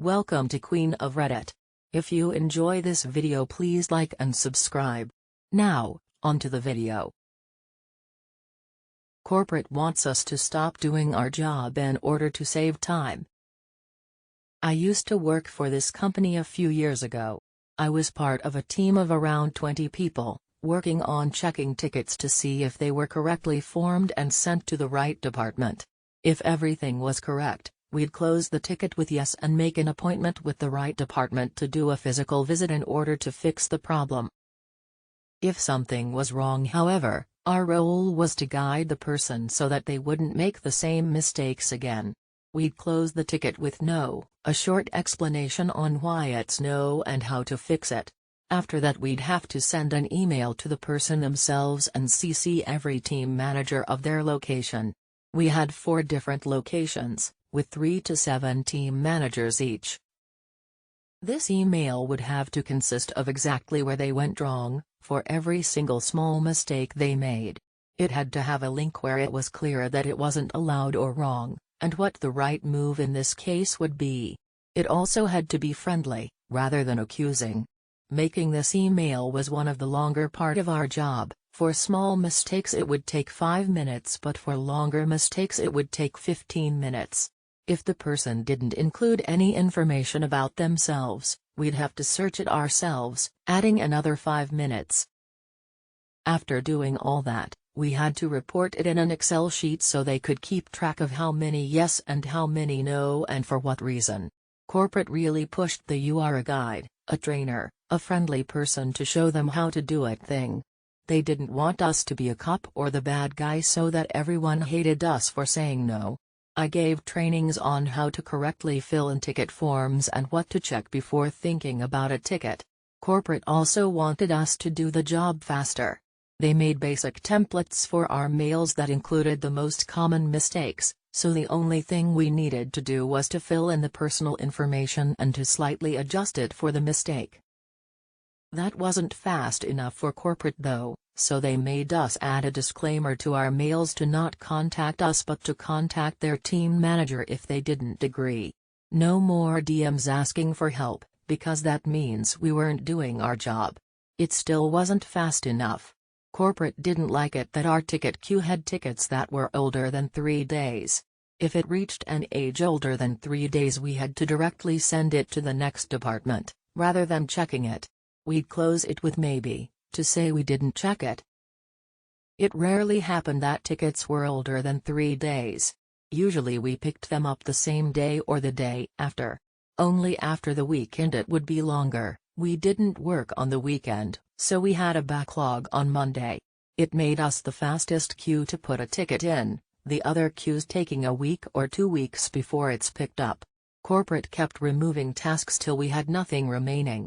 Welcome to Queen of Reddit. If you enjoy this video, please like and subscribe. Now, onto the video. Corporate wants us to stop doing our job in order to save time. I used to work for this company a few years ago. I was part of a team of around 20 people, working on checking tickets to see if they were correctly formed and sent to the right department. If everything was correct, we'd close the ticket with yes and make an appointment with the right department to do a physical visit in order to fix the problem. If something was wrong, however, our role was to guide the person so that they wouldn't make the same mistakes again. We'd close the ticket with no, a short explanation on why it's no and how to fix it. After that, we'd have to send an email to the person themselves and CC every team manager of their location. We had 4 different locations, with 3 to 7 team managers each. This email would have to consist of exactly where they went wrong, for every single small mistake they made. It had to have a link where it was clear that it wasn't allowed or wrong, and what the right move in this case would be. It also had to be friendly, rather than accusing. Making this email was one of the longer part of our job. For small mistakes it would take 5 minutes, but for longer mistakes it would take 15 minutes. If the person didn't include any information about themselves, we'd have to search it ourselves, adding another 5 minutes. After doing all that, we had to report it in an Excel sheet so they could keep track of how many yes and how many no and for what reason. Corporate really pushed the "you are a guide, a trainer, a friendly person to show them how to do it" thing. They didn't want us to be a cop or the bad guy so that everyone hated us for saying no. I gave trainings on how to correctly fill in ticket forms and what to check before thinking about a ticket. Corporate also wanted us to do the job faster. They made basic templates for our mails that included the most common mistakes, so the only thing we needed to do was to fill in the personal information and to slightly adjust it for the mistake. That wasn't fast enough for corporate though, so they made us add a disclaimer to our mails to not contact us but to contact their team manager if they didn't agree. No more DMs asking for help, because that means we weren't doing our job. It still wasn't fast enough. Corporate didn't like it that our ticket queue had tickets that were older than 3 days. If it reached an age older than 3 days, we had to directly send it to the next department, rather than checking it. We'd close it with maybe, to say we didn't check it. It rarely happened that tickets were older than 3 days. Usually we picked them up the same day or the day after. Only after the weekend it would be longer. We didn't work on the weekend, so we had a backlog on Monday. It made us the fastest queue to put a ticket in, the other queues taking a week or 2 weeks before it's picked up. Corporate kept removing tasks till we had nothing remaining.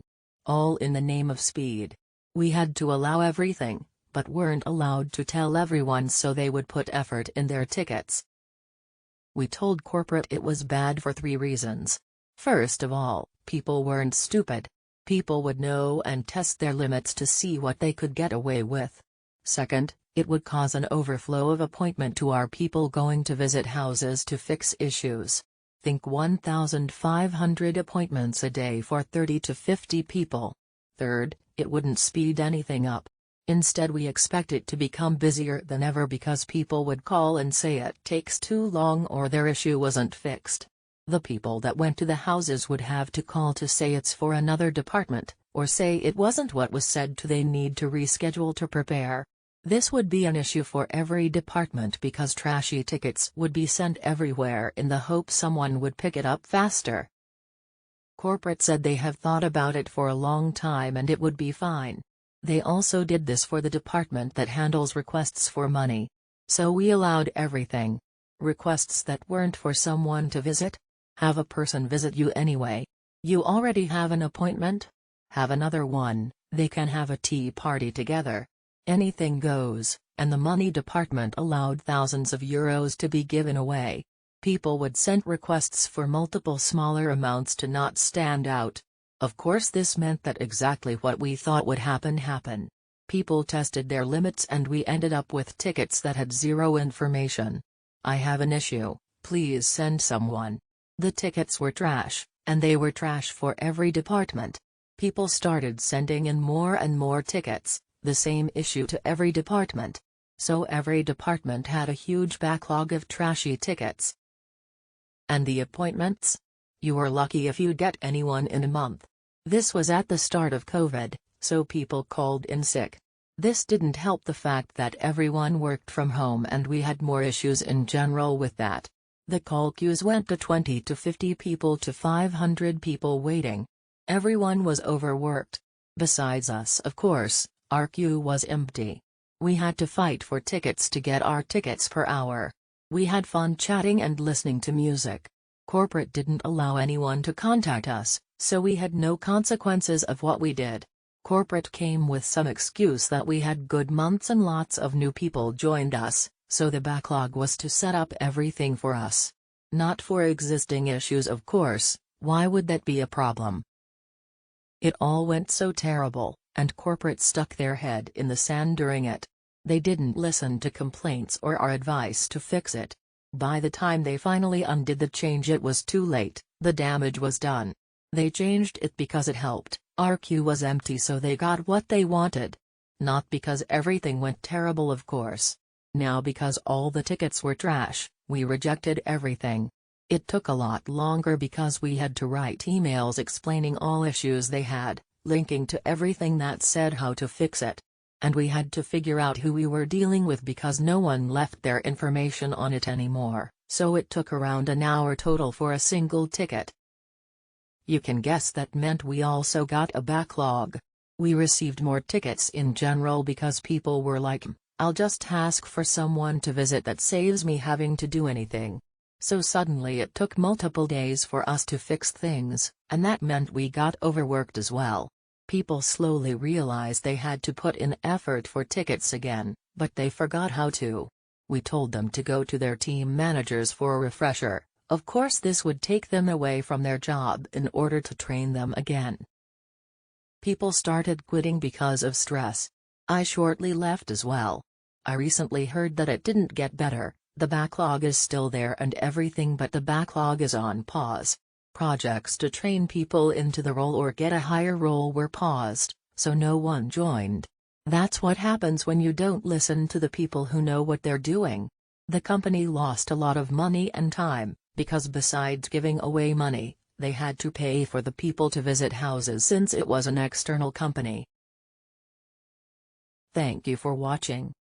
All in the name of speed. We had to allow everything, but weren't allowed to tell everyone so they would put effort in their tickets. We told corporate it was bad for 3 reasons. First of all, people weren't stupid. People would know and test their limits to see what they could get away with. Second, it would cause an overflow of appointment to our people going to visit houses to fix issues. Think 1,500 appointments a day for 30 to 50 people. Third, it wouldn't speed anything up. Instead, we expect it to become busier than ever because people would call and say it takes too long or their issue wasn't fixed. The people that went to the houses would have to call to say it's for another department, or say it wasn't what was said to they need to reschedule to prepare. This would be an issue for every department because trashy tickets would be sent everywhere in the hope someone would pick it up faster. Corporate said they have thought about it for a long time and it would be fine. They also did this for the department that handles requests for money. So we allowed everything. Requests that weren't for someone to visit? Have a person visit you anyway. You already have an appointment? Have another one, they can have a tea party together. Anything goes, and the money department allowed thousands of euros to be given away. People would send requests for multiple smaller amounts to not stand out. Of course, this meant that exactly what we thought would happen happened. People tested their limits and we ended up with tickets that had 0 information. I have an issue, please send someone. The tickets were trash, And they were trash for every department. People started sending in more and more tickets, the same issue to every department. So every department had a huge backlog of trashy tickets. And the appointments? You were lucky if you get anyone in a month. This was at the start of COVID, so people called in sick. This didn't help the fact that everyone worked from home and we had more issues in general with that. The call queues went to 20 to 50 people to 500 people waiting. Everyone was overworked. Besides us, of course, our queue was empty. We had to fight for tickets to get our tickets per hour. We had fun chatting and listening to music. Corporate didn't allow anyone to contact us, so we had no consequences of what we did. Corporate came with some excuse that we had good months and lots of new people joined us, so the backlog was to set up everything for us. Not for existing issues, of course. Why would that be a problem? It all went so terrible, and corporate stuck their head in the sand during it. They didn't listen to complaints or our advice to fix it. By the time they finally undid the change, it was too late, the damage was done. They changed it because it helped. Our queue was empty, so they got what they wanted. Not because everything went terrible, of course. Now, because all the tickets were trash, we rejected everything. It took a lot longer because we had to write emails explaining all issues they had, linking to everything that said how to fix it. And we had to figure out who we were dealing with because no one left their information on it anymore, so it took around an hour total for a single ticket. You can guess that meant we also got a backlog. We received more tickets in general because people were like, I'll just ask for someone to visit, that saves me having to do anything. So suddenly it took multiple days for us to fix things, and that meant we got overworked as well. People slowly realized they had to put in effort for tickets again, but they forgot how to. We told them to go to their team managers for a refresher. Of course, this would take them away from their job in order to train them again. People started quitting because of stress. I shortly left as well. I recently heard that it didn't get better. The backlog is still there and everything, but the backlog is on pause. Projects to train people into the role or get a higher role were paused, so no one joined. That's what happens when you don't listen to the people who know what they're doing. The company lost a lot of money and time, because besides giving away money, they had to pay for the people to visit houses since it was an external company. Thank you for watching.